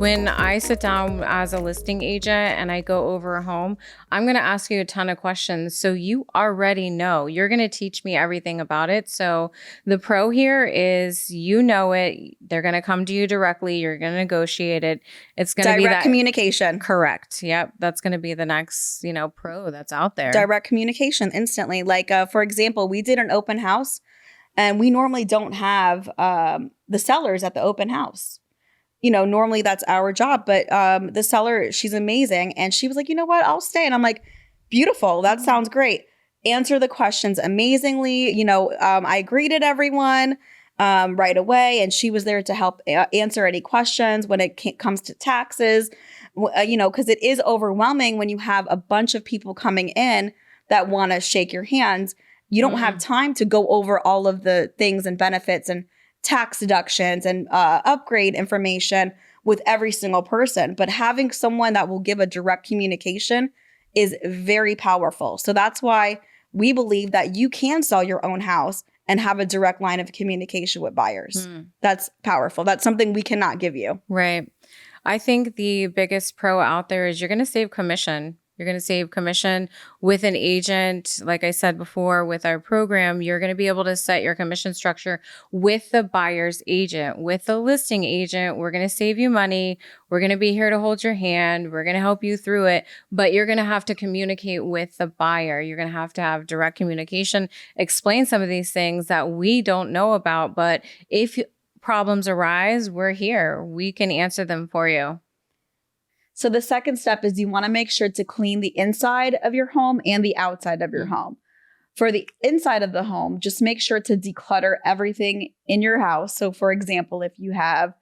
When I sit down as a listing agent and I go over a home, I'm going to ask you a ton of questions. So you already know. You're going to teach me everything about it. So the pro here is you know it. They're going to come to you directly. You're going to negotiate it. It's going to be direct communication. Correct. Yep. That's going to be the next, pro that's out there. Direct communication instantly. Like, for example, we did an open house and we normally don't have the sellers at the open house. Normally that's our job, but the seller, she's amazing. And she was like, you know what, I'll stay. And I'm like, beautiful. That sounds great. Answer the questions amazingly. I greeted everyone right away. And she was there to help answer any questions when it comes to taxes, because it is overwhelming when you have a bunch of people coming in that want to shake your hands. You don't have time to go over all of the things and benefits and tax deductions and upgrade information with every single person. But having someone that will give a direct communication is very powerful. So that's why we believe that you can sell your own house and have a direct line of communication with buyers. That's powerful. That's something we cannot give you. Right. I think the biggest pro out there is you're going to save commission. You're going to save commission with an agent. Like I said before, with our program, you're going to be able to set your commission structure with the buyer's agent, with the listing agent. We're going to save you money. We're going to be here to hold your hand. We're going to help you through it, but you're going to have to communicate with the buyer. You're going to have direct communication, explain some of these things that we don't know about. But if problems arise, we're here. We can answer them for you. So the second step is you want to make sure to clean the inside of your home and the outside of your home. For the inside of the home, just make sure to declutter everything in your house. So for example, if you have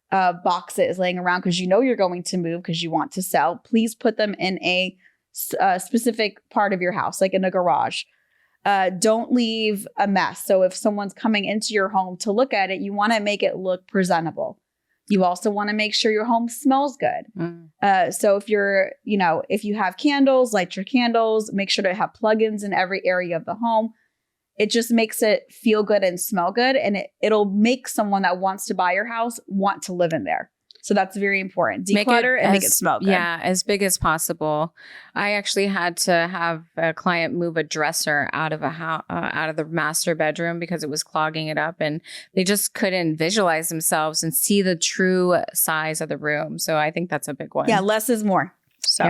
boxes laying around because you're going to move because you want to sell, please put them in a specific part of your house, like in a garage. Don't leave a mess. So if someone's coming into your home to look at it, you want to make it look presentable. You also want to make sure your home smells good. So if if you have candles, light your candles, make sure to have plugins in every area of the home. It just makes it feel good and smell good. And it'll make someone that wants to buy your house want to live in there. So that's very important. Declutter and make it smell good. Yeah, as big as possible. I actually had to have a client move a dresser out of out of the master bedroom because it was clogging it up, and they just couldn't visualize themselves and see the true size of the room. So I think that's a big one. Yeah, less is more. So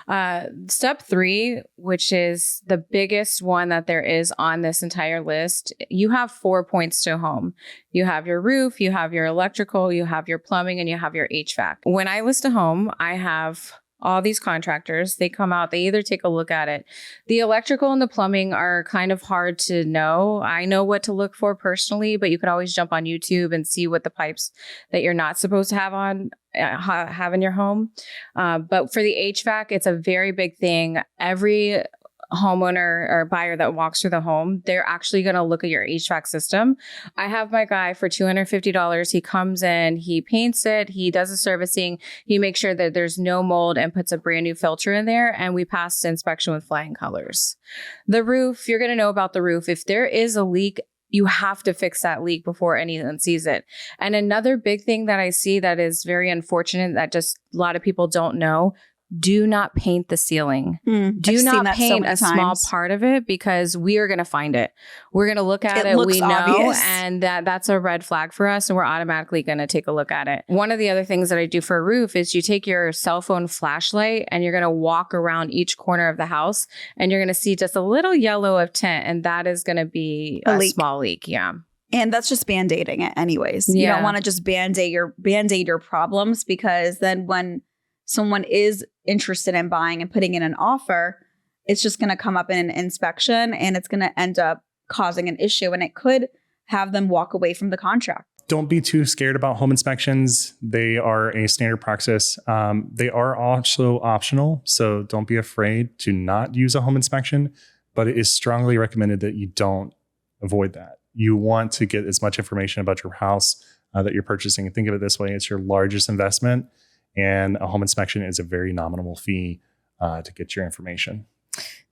yeah. Step 3, which is the biggest one that there is on this entire list, you have 4 points to a home. You have your roof, you have your electrical, you have your plumbing, and you have your HVAC. When I list a home, I have all these contractors. They come out, they either take a look at it. The electrical and the plumbing are kind of hard to know. I know what to look for personally, but you could always jump on YouTube and see what the pipes that you're not supposed to have in your home. But for the HVAC, it's a very big thing. Every homeowner or buyer that walks through the home, they're actually going to look at your HVAC system. I have my guy for $250. He comes in, he paints it, he does the servicing, he makes sure that there's no mold and puts a brand new filter in there, and we pass the inspection with flying colors. The roof, you're going to know about the roof. If there is a leak, you have to fix that leak before anyone sees it. And another big thing that I see that is very unfortunate that just a lot of people don't know, do not paint the ceiling. Do not paint a small part of it, because we are going to find it. We're going to look at it. We know, obvious. And that's a red flag for us. And we're automatically going to take a look at it. One of the other things that I do for a roof is you take your cell phone flashlight and you're going to walk around each corner of the house and you're going to see just a little yellow of tint. And that is going to be a small leak. Yeah. And that's just band-aiding it anyways. Yeah. You don't want to just band-aid your problems, because then when someone is interested in buying and putting in an offer, it's just going to come up in an inspection and it's going to end up causing an issue, and it could have them walk away from the contract. Don't be too scared about home inspections. They are a standard practice. They are also optional, so don't be afraid to not use a home inspection, but it is strongly recommended that you don't avoid that. You want to get as much information about your house that you're purchasing. And think of it this way, it's your largest investment. And a home inspection is a very nominal fee to get your information.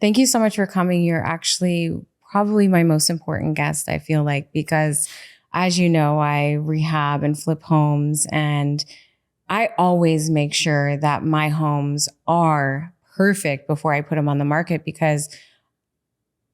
Thank you so much for coming. You're actually probably my most important guest, I feel like, because as you know, I rehab and flip homes, and I always make sure that my homes are perfect before I put them on the market, because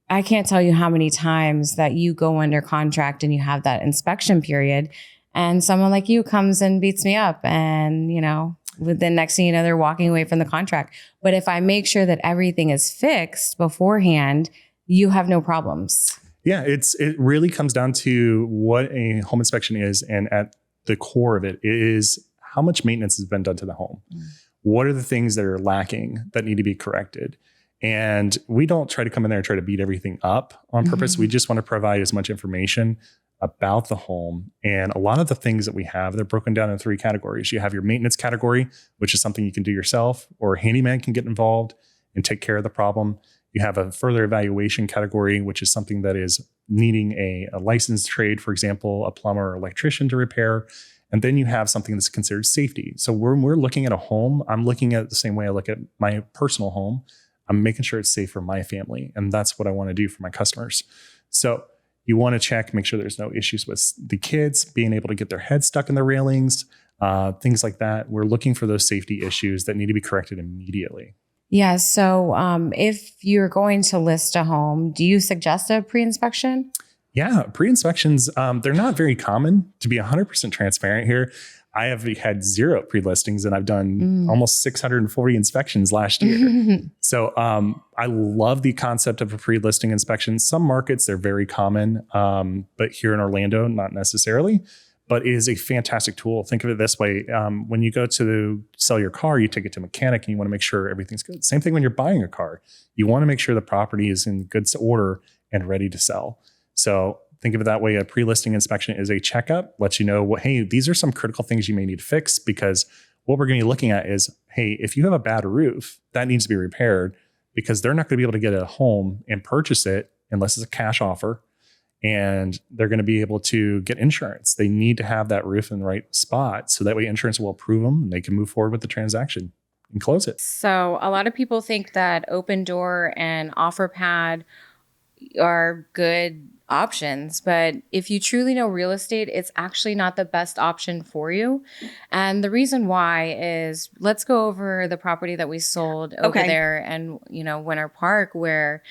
I can't tell you how many times that you go under contract and you have that inspection period and someone like you comes and beats me up, and, you know, with the next thing you know, they're walking away from the contract. But if I make sure that everything is fixed beforehand, you have no problems. Yeah, it really comes down to what a home inspection is. And at the core of it is how much maintenance has been done to the home. What are the things that are lacking that need to be corrected? And we don't try to come in there and try to beat everything up on purpose. We just want to provide as much information about the home. And a lot of the things that we have, they're broken down in 3 categories. You have your maintenance category, which is something you can do yourself, or a handyman can get involved and take care of the problem. You have a further evaluation category, which is something that is needing a licensed trade, for example, a plumber or electrician to repair. And then you have something that's considered safety. So when we're looking at a home, I'm looking at it the same way I look at my personal home. I'm making sure it's safe for my family. And that's what I want to do for my customers. So you want to check, make sure there's no issues with the kids being able to get their head stuck in the railings, things like that. We're looking for those safety issues that need to be corrected immediately. Yeah. So if you're going to list a home, do you suggest a pre-inspection? Yeah, pre-inspections, they're not very common. To be 100% transparent here, I have had 0 pre-listings and I've done almost 640 inspections last year. So I love the concept of a pre-listing inspection. Some markets, they're very common, but here in Orlando, not necessarily. But it is a fantastic tool. Think of it this way. When you go to sell your car, you take it to a mechanic and you want to make sure everything's good. Same thing when you're buying a car. You want to make sure the property is in good order and ready to sell. So think of it that way. A pre-listing inspection is a checkup, lets you know, hey, these are some critical things you may need to fix, because what we're going to be looking at is, hey, if you have a bad roof, that needs to be repaired, because they're not going to be able to get a home and purchase it unless it's a cash offer. And they're going to be able to get insurance. They need to have that roof in the right spot, so that way insurance will approve them and they can move forward with the transaction and close it. So a lot of people think that Open Door and OfferPad are good options, but if you truly know real estate, it's actually not the best option for you. And the reason why is, let's go over the property that we sold over there and, you know, Winter Park, where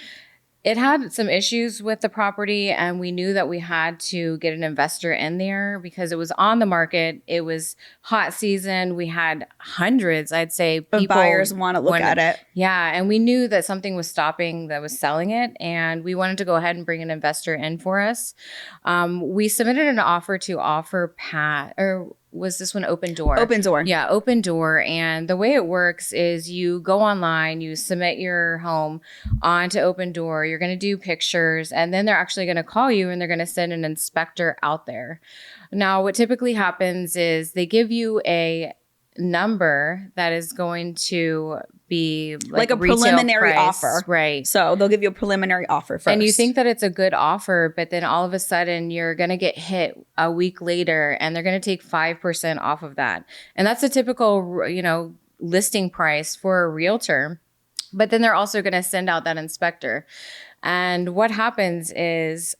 it had some issues with the property, and we knew that we had to get an investor in there because it was on the market. It was hot season. We had hundreds, I'd say, people buyers want to look at it. Yeah, and we knew that something was stopping that was selling it, and we wanted to go ahead and bring an investor in for us. We submitted an offer to OfferPad, or was this one Open Door? Open Door. Yeah, Open Door. And the way it works is you go online, you submit your home onto Open Door, you're going to do pictures, and then they're actually going to call you and they're going to send an inspector out there. Now, what typically happens is they give you a number that is going to be like a preliminary price, offer. Right. So they'll give you a preliminary offer first. And you think that it's a good offer, but then all of a sudden you're going to get hit a week later and they're going to take 5% off of that. And that's a typical, you know, listing price for a realtor. But then they're also going to send out that inspector. And what happens is,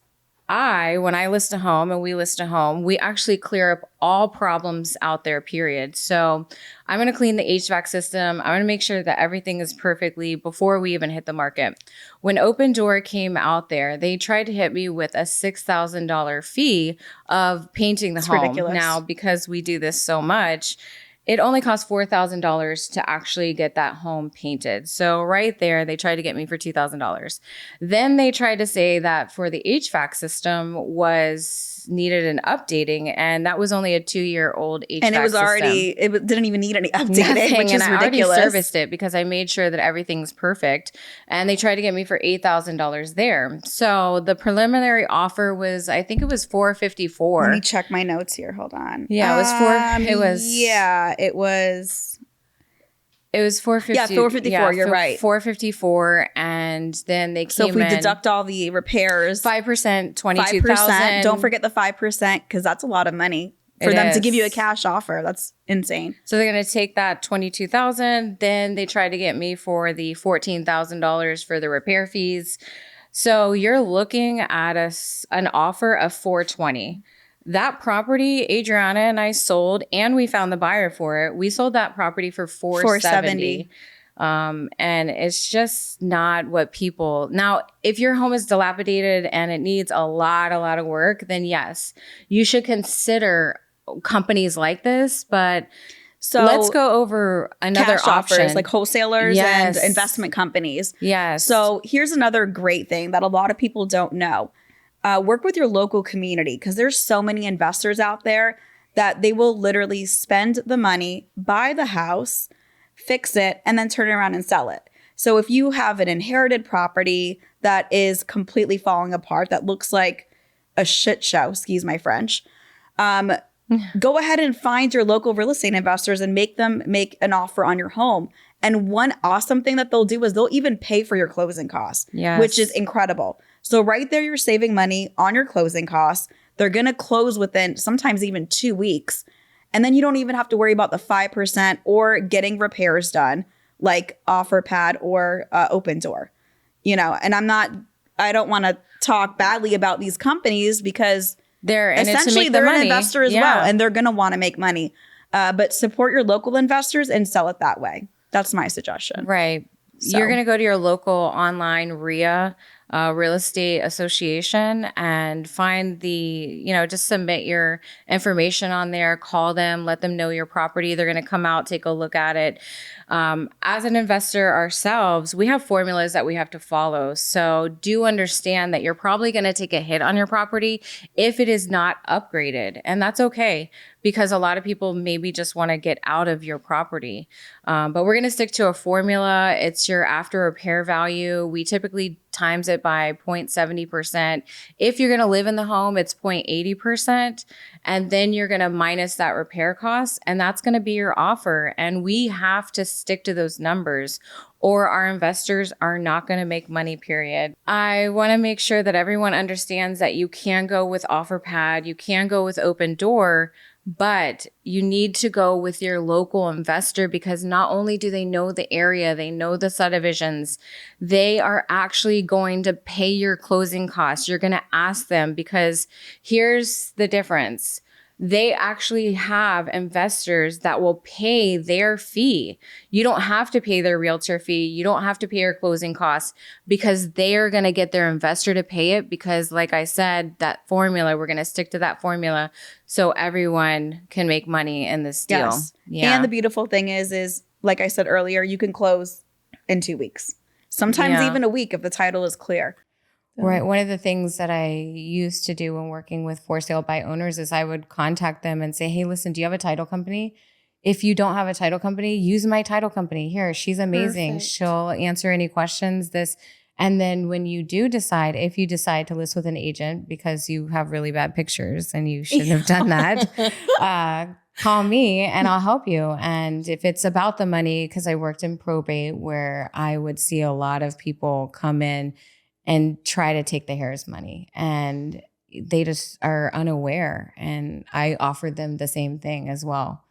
when I list a home and we list a home, we actually clear up all problems out there, period. So I'm going to clean the HVAC system. I'm going to make sure that everything is perfectly before we even hit the market. When Open Door came out there, they tried to hit me with a $6,000 fee of painting the home. Ridiculous. Now, because we do this so much, it only cost $4,000 to actually get that home painted. So right there, they tried to get me for $2,000. Then they tried to say that for the HVAC system needed an updating, and that was only a 2-year-old HVAC system. And it was already, it didn't even need any updating, Nothing, which is and ridiculous. I already serviced it because I made sure that everything's perfect. And they tried to get me for $8,000 there. So the preliminary offer was, I think it was $454. Let me check my notes here. Hold on. Yeah, it was It was $450. Yeah, $454. You're right. $454, and then they came in. So if we deduct all the repairs, 5%, $22,000. Don't forget the 5%, because that's a lot of money for them to give you a cash offer. That's insane. So they're going to take that $22,000. Then they try to get me for the $14,000 for the repair fees. So you're looking at an offer of $420. That property, Adriana and I sold, and we found the buyer for it. We sold that property for $470. And it's just not what people now. If your home is dilapidated and it needs a lot of work, then yes, you should consider companies like this. But So let's go over another cash option, offers, like wholesalers Yes. and investment companies. Yes. So here's another great thing that a lot of people don't know. Work with your local community, because there's so many investors out there that they will literally spend the money, buy the house, fix it, and then turn it around and sell it. So if you have an inherited property that is completely falling apart, that looks like a shit show, excuse my French, go ahead and find your local real estate investors and make them make an offer on your home. And one awesome thing that they'll do is they'll even pay for your closing costs, Yes. which is incredible. So right there, you're saving money on your closing costs. They're going to close within sometimes even 2 weeks. And then you don't even have to worry about the 5% or getting repairs done like OfferPad or Open Door, and I don't want to talk badly about these companies because they're essentially they're an investor as well, and they're going to want to make money. But support your local investors and sell it that way. That's my suggestion. Right. So. You're going to go to your local online RIA, real estate association, and find just submit your information on there, call them, let them know your property. They're going to come out, take a look at it. As an investor ourselves, we have formulas that we have to follow. So do understand that you're probably going to take a hit on your property if it is not upgraded. And that's okay, because a lot of people maybe just want to get out of your property. But we're going to stick to a formula. It's your after repair value. We typically times it by 0.70%. If you're going to live in the home, it's 0.80%. And then you're going to minus that repair cost. And that's going to be your offer. And we have to stick to those numbers, or our investors are not going to make money, period. I want to make sure that everyone understands that you can go with OfferPad, you can go with Open Door, but you need to go with your local investor, because not only do they know the area, they know the subdivisions, they are actually going to pay your closing costs. You're going to ask them, because here's the difference. They actually have investors that will pay their fee. You don't have to pay their realtor fee. You don't have to pay your closing costs, because they are going to get their investor to pay it. Because like I said, that formula, we're going to stick to that formula so everyone can make money in this deal. Yes. Yeah. And the beautiful thing is like I said earlier, you can close in 2 weeks, sometimes even a week if the title is clear. Right. One of the things that I used to do when working with for sale by owners is I would contact them and say, hey, listen, do you have a title company? If you don't have a title company, use my title company. Here, she's amazing. Perfect. She'll answer any questions. And then when you do decide, if you decide to list with an agent because you have really bad pictures and you shouldn't have done that, call me and I'll help you. And if it's about the money, because I worked in probate where I would see a lot of people come in and try to take the heirs money, and they just are unaware. And I offered them the same thing as well.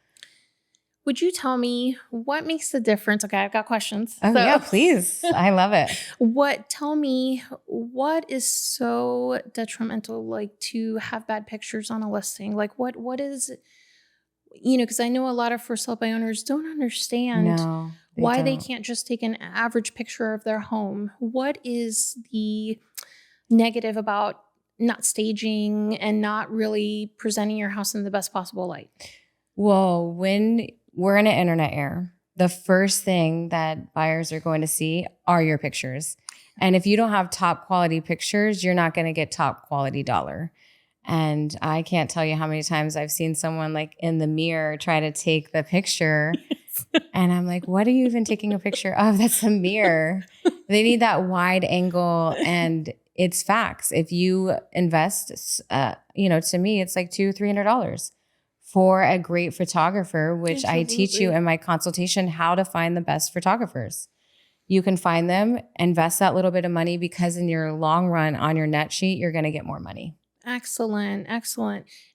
Would you tell me what makes the difference? Okay, I've got questions. Oh, yeah, please. I love it. Tell me what is so detrimental, like to have bad pictures on a listing? Like what is, because I know a lot of for sale by owners don't understand why they can't just take an average picture of their home. What is the negative about not staging and not really presenting your house in the best possible light? Well, when we're in an internet era, the first thing that buyers are going to see are your pictures. And if you don't have top quality pictures, you're not going to get top quality dollar. And I can't tell you how many times I've seen someone like in the mirror try to take the picture. And I'm like, what are you even taking a picture of? That's a mirror. They need that wide angle. And it's facts. If you invest, to me, it's like $200-$300 for a great photographer, which Absolutely. I teach you in my consultation how to find the best photographers. You can find them, invest that little bit of money, because in your long run on your net sheet, you're going to get more money. Excellent.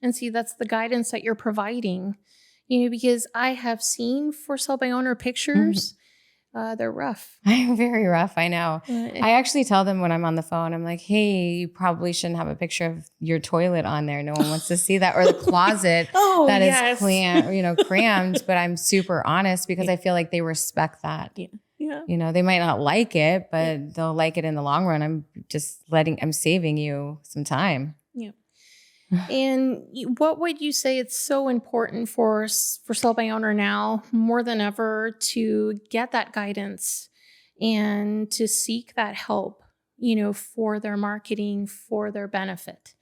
And see, that's the guidance that you're providing, because I have seen for sale by owner pictures they're rough. I'm very rough. I know. Uh, I actually tell them when I'm on the phone, I'm like, hey, you probably shouldn't have a picture of your toilet on there. No one wants to see that. Or the closet Oh, that is yes. crammed. But I'm super honest because I feel like they respect that. Yeah. They might not like it, but they'll like it in the long run. I'm saving you some time. Yeah. And what would you say it's so important for sell by owner now more than ever to get that guidance and to seek that help, for their marketing, for their benefit?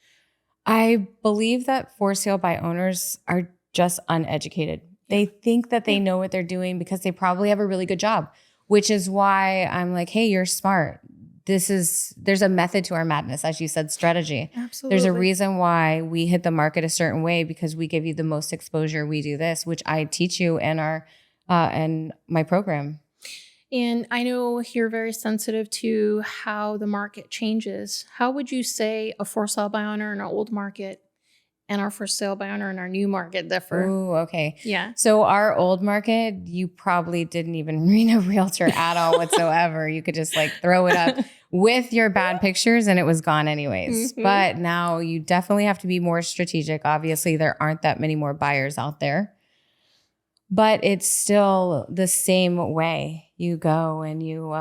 I believe that for sale by owners are just uneducated. They think that they know what they're doing because they probably have a really good job, which is why I'm like, hey, you're smart. There's a method to our madness, as you said, strategy. Absolutely. There's a reason why we hit the market a certain way because we give you the most exposure. We do this, which I teach you in in my program. And I know you're very sensitive to how the market changes. How would you say a for sale by owner in our old market and our for sale by owner in our new market differ? Ooh, okay. Yeah. So our old market, you probably didn't even read a realtor at all whatsoever. You could just throw it up with your bad pictures and it was gone anyways. Mm-hmm. But now you definitely have to be more strategic. Obviously, there aren't that many more buyers out there. But it's still the same way. You go and you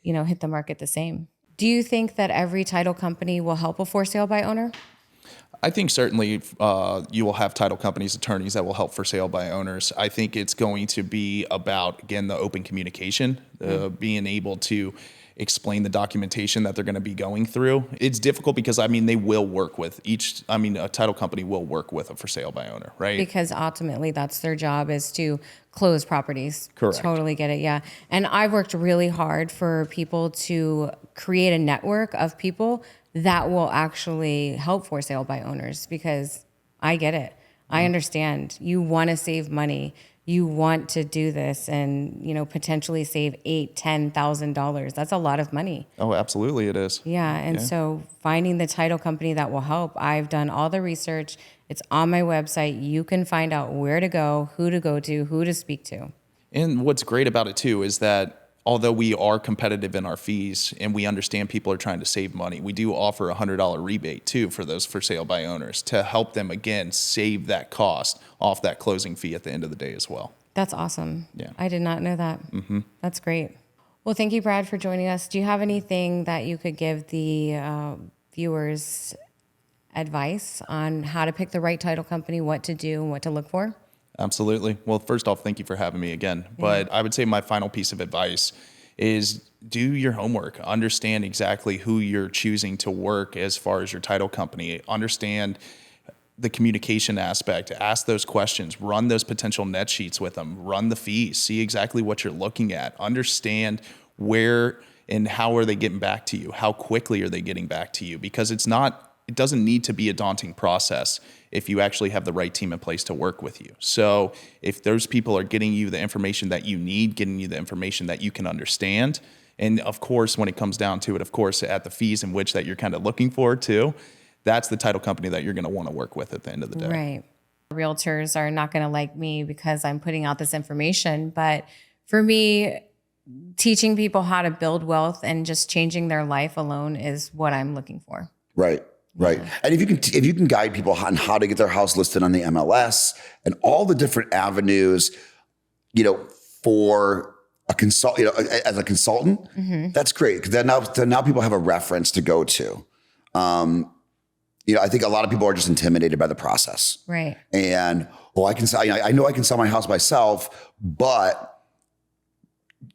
hit the market the same. Do you think that every title company will help a for sale by owner? I think certainly you will have title companies, attorneys that will help for sale by owners. I think it's going to be about, again, the open communication, being able to explain the documentation that they're going to be going through. It's difficult because, they will work with a title company will work with a for sale by owner, right? Because ultimately that's their job is to close properties. Correct. Totally get it. Yeah. And I've worked really hard for people to create a network of people that will actually help for sale by owners because I get it. I understand. You want to save money. You want to do this and, potentially save $8,000-$10,000. That's a lot of money. Oh, absolutely it is. Yeah. And so finding the title company that will help, I've done all the research. It's on my website. You can find out where to go to, who to speak to. And what's great about it too is that although we are competitive in our fees and we understand people are trying to save money, we do offer a $100 rebate too for those for sale by owners to help them, again, save that cost off that closing fee at the end of the day as well. That's awesome. Yeah. I did not know that. Mm-hmm. That's great. Well, thank you, Brad, for joining us. Do you have anything that you could give the viewers advice on how to pick the right title company, what to do, and what to look for? Absolutely. Well, first off, thank you for having me again. Yeah. But I would say my final piece of advice is do your homework. Understand exactly who you're choosing to work as far as your title company. Understand the communication aspect. Ask those questions. Run those potential net sheets with them. Run the fees. See exactly what you're looking at. Understand where and how are they getting back to you? How quickly are they getting back to you? Because it doesn't need to be a daunting process if you actually have the right team in place to work with you. So if those people are getting you the information that you need, getting you the information that you can understand, and of course, when it comes down to it, of course, at the fees in which that you're kind of looking for too, that's the title company that you're going to want to work with at the end of the day. Right. Realtors are not going to like me because I'm putting out this information. But for me, teaching people how to build wealth and just changing their life alone is what I'm looking for. Right. Right. Yeah. And if you can guide people on how to get their house listed on the MLS and all the different avenues, for a as a consultant, that's great. Because then now people have a reference to go to. I think a lot of people are just intimidated by the process. Right. And, I know I can sell my house myself, but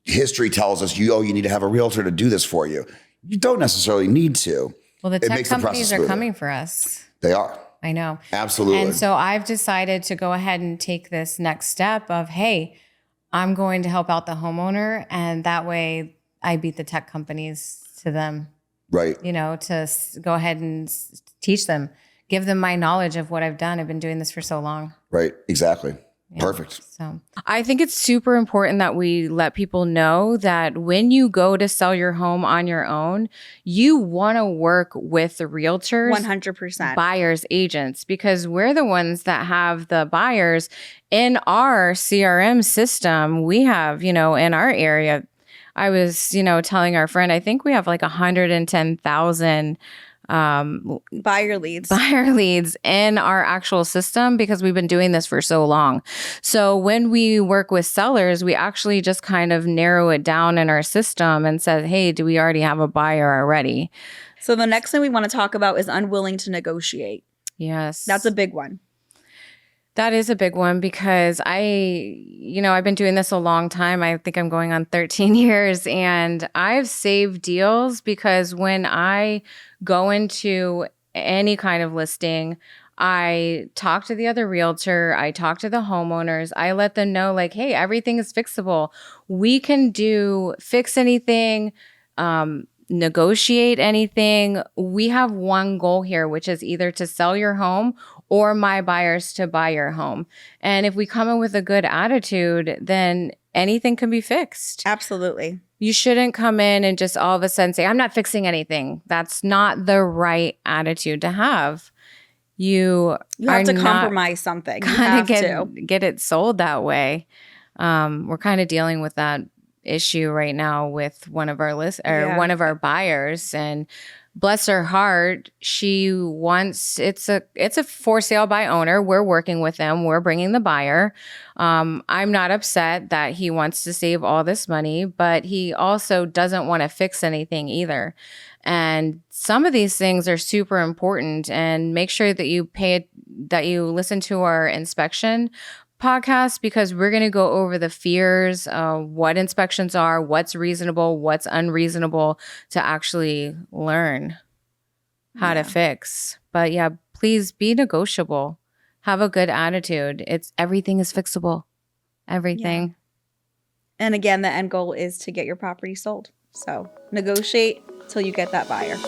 history tells us you need to have a realtor to do this for you. You don't necessarily need to. Well, the tech companies are coming for us. They are. I know. Absolutely. And so I've decided to go ahead and take this next step of, hey, I'm going to help out the homeowner. And that way I beat the tech companies to them. Right. To go ahead and teach them, give them my knowledge of what I've done. I've been doing this for so long. Right. Exactly. Perfect. So I think it's super important that we let people know that when you go to sell your home on your own, you want to work with the realtors, 100%. buyers, agents, because we're the ones that have the buyers in our CRM system. We have, in our area, I was, telling our friend, I think we have like 110,000 Buyer leads in our actual system because we've been doing this for so long. So when we work with sellers, we actually just kind of narrow it down in our system and said, hey, do we already have a buyer already? So the next thing we want to talk about is unwilling to negotiate. Yes. That's a big one. That is a big one because I've been doing this a long time. I think I'm going on 13 years, and I've saved deals because when I go into any kind of listing, I talk to the other realtor, I talk to the homeowners, I let them know like, hey, everything is fixable. We can fix anything, negotiate anything. We have one goal here, which is either to sell your home or my buyers to buy your home. And if we come in with a good attitude, then anything can be fixed. Absolutely. You shouldn't come in and just all of a sudden say, I'm not fixing anything. That's not the right attitude to have. You have to compromise something. You have to get it sold that way. We're kind of dealing with that issue right now with one of our one of our buyers, and bless her heart, she wants it's a for sale by owner. We're working with them. We're bringing the buyer. I'm not upset that he wants to save all this money, but he also doesn't want to fix anything either. And some of these things are super important, and make sure that you listen to our inspection podcast, because we're going to go over the fears, what inspections are, what's reasonable, what's unreasonable, to actually learn how to fix. But yeah, please be negotiable. Have a good attitude. Everything is fixable. Everything. Yeah. And again, the end goal is to get your property sold. So negotiate till you get that buyer.